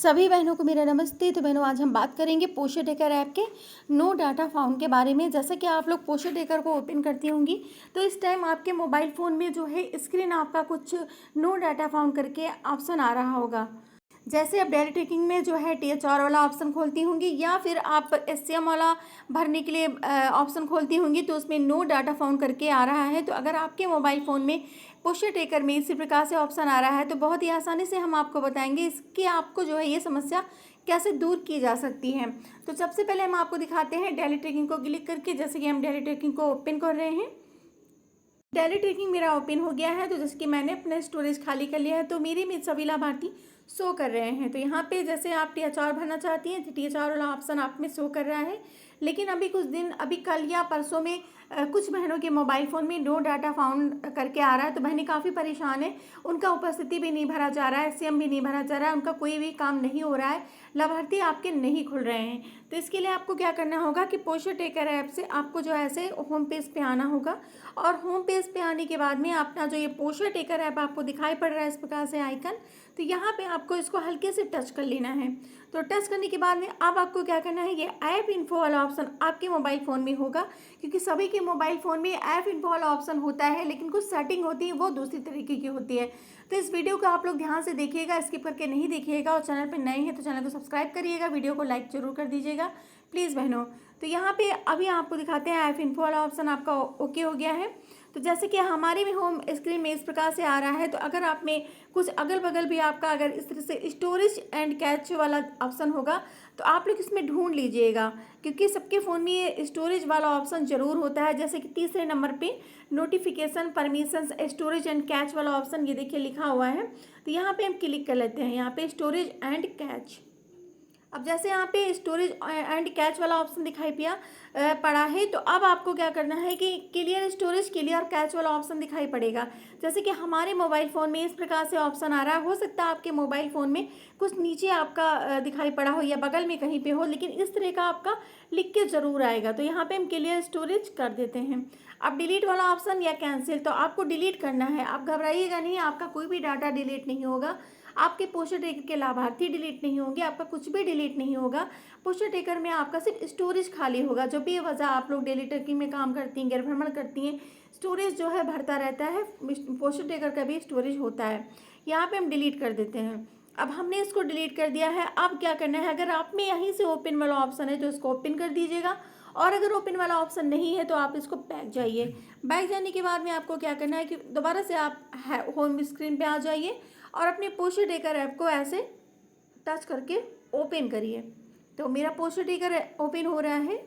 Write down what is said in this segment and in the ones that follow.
सभी बहनों को मेरा नमस्ते। तो बहनों, आज हम बात करेंगे पोषण टेकर ऐप के नो डाटा फाउंड के बारे में। जैसे कि आप लोग पोषण टेकर को ओपन करती होंगी तो इस टाइम आपके मोबाइल फ़ोन में जो है स्क्रीन आपका कुछ नो डाटा फाउंड करके ऑप्शन आ रहा होगा। जैसे आप डेली ट्रैकिंग में जो है THR वाला ऑप्शन खोलती होंगी या फिर आप SCM वाला भरने के लिए ऑप्शन खोलती होंगी तो उसमें नो डाटा फाउंड करके आ रहा है। तो अगर आपके मोबाइल फ़ोन में पोषण टेकर में इसी प्रकार से ऑप्शन आ रहा है तो बहुत ही आसानी से हम आपको बताएंगे इसकी आपको जो है ये समस्या कैसे दूर की जा सकती है। तो सबसे पहले हम आपको दिखाते हैं डेली ट्रैकिंग को क्लिक करके। जैसे कि हम डेली ट्रैकिंग को ओपन कर रहे हैं, डेली ट्रैकिंग मेरा ओपन हो गया है। तो जैसे कि मैंने अपना स्टोरेज खाली कर लिया है तो मेरे में सभी लाभार्थी शो कर रहे हैं। तो यहाँ पे जैसे आप THR भरना चाहती हैं तो THR वाला ऑप्शन आप में शो कर रहा है। लेकिन अभी कल या परसों में कुछ बहनों के मोबाइल फ़ोन में नो डाटा फाउंड करके आ रहा है। तो बहनें काफ़ी परेशान है, उनका उपस्थिति भी नहीं भरा जा रहा है, SCM भी नहीं भरा जा रहा है, उनका कोई भी काम नहीं हो रहा है, लाभार्थी आपके नहीं खुल रहे हैं। तो इसके लिए आपको क्या करना होगा कि पोषण टेकर ऐप से आपको जो है ऐसे होम पेज पे आना होगा और होम पेज पे आने के बाद में अपना जो ये पोषण टेकर ऐप आपको दिखाई पड़ रहा है इस प्रकार से आइकन, तो यहाँ पे आपको इसको हल्के से टच कर लेना है। तो टच करने के बाद में अब आपको क्या करना है, ये ऐप इन्फो वाला ऑप्शन आपके मोबाइल फ़ोन में होगा, क्योंकि सभी के मोबाइल फ़ोन में ऐप इन्फो वाला ऑप्शन होता है लेकिन कुछ सेटिंग होती है वो दूसरी तरीके की होती है। तो इस वीडियो को आप लोग ध्यान से देखिएगा, स्किप करके नहीं देखिएगा, और चैनल पर नए हैं तो चैनल को सब्सक्राइब करिएगा, वीडियो को लाइक जरूर कर दीजिएगा प्लीज़ बहनों। तो यहाँ पे अभी आपको दिखाते हैं ऐप इन्फो वाला ऑप्शन आपका ओके हो गया है। तो जैसे कि हमारे भी होम स्क्रीन में इस प्रकार से आ रहा है, तो अगर आप में कुछ अगल बगल भी आपका अगर इस तरह से स्टोरेज एंड कैच वाला ऑप्शन होगा तो आप लोग इसमें ढूंढ लीजिएगा, क्योंकि सबके फ़ोन में ये स्टोरेज वाला ऑप्शन ज़रूर होता है। जैसे कि तीसरे नंबर पे notification permissions storage and catch वाला ऑप्शन ये देखिए लिखा हुआ है। तो यहाँ पे हम क्लिक कर लेते हैं, यहाँ पे स्टोरेज एंड कैच। अब जैसे यहाँ पे स्टोरेज एंड कैच वाला ऑप्शन दिखाई पड़ा है, तो अब आपको क्या करना है कि क्लियर स्टोरेज क्लियर कैच वाला ऑप्शन दिखाई पड़ेगा। जैसे कि हमारे मोबाइल फ़ोन में इस प्रकार से ऑप्शन आ रहा है, हो सकता है आपके मोबाइल फ़ोन में कुछ नीचे आपका दिखाई पड़ा हो या बगल में कहीं पे हो, लेकिन इस तरह का आपका लिख के ज़रूर आएगा। तो यहाँ पे हम क्लियर स्टोरेज कर देते हैं। अब डिलीट वाला ऑप्शन या कैंसिल, तो आपको डिलीट करना है। आप घबराइएगा नहीं, आपका कोई भी डाटा डिलीट नहीं होगा, आपके पोषण टेकर के लाभार्थी डिलीट नहीं होंगे, आपका कुछ भी डिलीट नहीं होगा। पोषण टेकर में आपका सिर्फ स्टोरेज खाली होगा। जो भी वजह आप लोग डेली ट्रैकिंग में काम करती हैं, गैर भ्रमण करती हैं, स्टोरेज जो है भरता रहता है, पोषण टेकर का भी स्टोरेज होता है। यहाँ पे हम डिलीट कर देते हैं। अब हमने इसको डिलीट कर दिया है। अब क्या करना है, अगर आप में यहीं से ओपन वाला ऑप्शन है तो इसको ओपन कर दीजिएगा, और अगर ओपन वाला ऑप्शन नहीं है तो आप इसको बैक जाइए। बैक जाने के बाद में आपको क्या करना है कि दोबारा से आप होम स्क्रीन पे आ जाइए और अपने पोषण टेकर ऐप को ऐसे टच करके ओपन करिए। तो मेरा पोषण टेकर ओपन हो रहा है।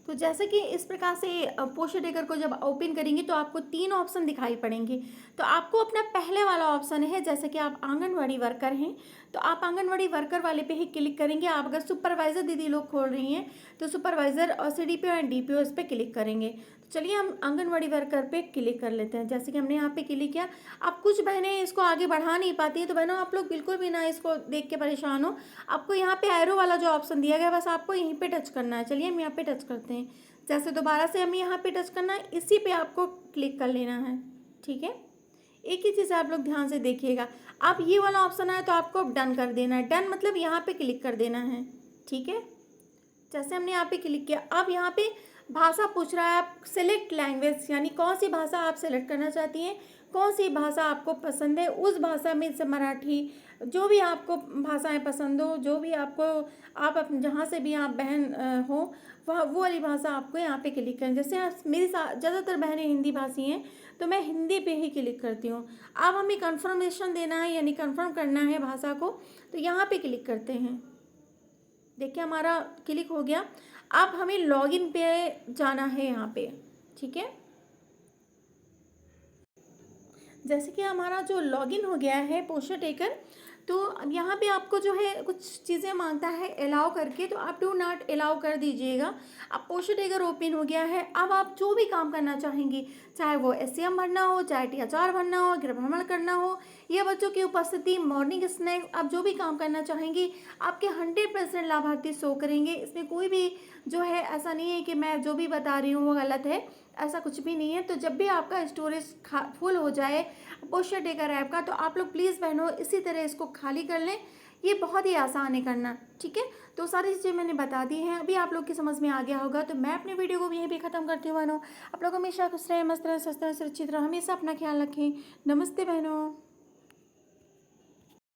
तो जैसे कि इस प्रकार से पोषण टेकर को जब ओपन करेंगे तो आपको 3 ऑप्शन दिखाई पड़ेंगे। तो आपको अपना पहले वाला ऑप्शन है, जैसे कि आप आंगनवाड़ी वर्कर हैं तो आप आंगनवाड़ी वर्कर वाले पे ही क्लिक करेंगे। आप अगर सुपरवाइज़र दीदी लोग खोल रही हैं तो सुपरवाइज़र और CDPO एंड DPO इस पर क्लिक करेंगे। तो चलिए हम आंगनवाड़ी वर्कर पे क्लिक कर लेते हैं। जैसे कि हमने यहाँ पे क्लिक किया। अब कुछ बहनें इसको आगे बढ़ा नहीं पाती हैं, तो बहनों आप लोग बिल्कुल भी ना इसको देख के परेशान हो। आपको यहाँ पे एरो वाला जो ऑप्शन दिया गया है बस आपको यहीं पे टच करना है। चलिए हम यहाँ पे टच करते हैं। जैसे दोबारा से हमें यहाँ पे टच करना है, इसी पे आपको क्लिक कर लेना है। ठीक है, एक ही चीज़ आप लोग ध्यान से देखिएगा। अब ये वाला ऑप्शन आए तो आपको डन कर देना है। डन मतलब यहाँ पे क्लिक कर देना है। ठीक है, जैसे हमने यहाँ पे क्लिक किया, अब यहाँ पे भाषा पूछ रहा है, आप सेलेक्ट लैंग्वेज, यानी कौन सी भाषा आप सेलेक्ट करना चाहती हैं, कौन सी भाषा आपको पसंद है, उस भाषा में से मराठी, जो भी आपको भाषाएं पसंद हो, जो भी आपको आप जहाँ से भी आप बहन हो वह वो वाली भाषा आपको यहाँ पे क्लिक करें। जैसे मेरी ज़्यादातर बहनें हिंदी भाषी हैं तो मैं हिंदी पे ही क्लिक करती हूँ। अब हमें कंफर्मेशन देना है, यानी कंफर्म करना है भाषा को, तो यहाँ पे क्लिक करते हैं। देखिए हमारा क्लिक हो गया। अब हमें लॉगिन पे जाना है यहाँ पे। ठीक है, जैसे कि हमारा जो लॉगिन हो गया है पोषण टेकर, तो अब यहाँ पे आपको जो है कुछ चीज़ें मांगता है अलाउ करके, तो आप डू नॉट अलाउ कर दीजिएगा। अब पोषण टेकर ओपन हो गया है। अब आप जो भी काम करना चाहेंगी, चाहे वो SCM भरना हो, चाहे THR भरना हो, गृह भ्रमण करना हो, या बच्चों की उपस्थिति, मॉर्निंग स्नैक्स, आप जो भी काम करना चाहेंगी आपके 100% लाभार्थी शो करेंगे। इसमें कोई भी जो है ऐसा नहीं है कि मैं जो भी बता रही हूँ वो गलत है, ऐसा कुछ भी नहीं है। तो जब भी आपका स्टोरेज फुल हो जाए पोषण टेकर ऐप का, तो आप लोग प्लीज़ बहनों इसी तरह इसको खाली कर लें। ये बहुत ही आसान है करना, ठीक है। तो सारी चीज़ें मैंने बता दी हैं, अभी आप लोग की समझ में आ गया होगा। तो मैं अपने वीडियो को भी यहीं पे ख़त्म करती हूँ बहनों। आप लोग हमेशा खुश रहें, मस्त रहें, स्वस्थ रहें, सुरक्षित रहें, हमेशा अपना ख्याल रखें। नमस्ते बहनों।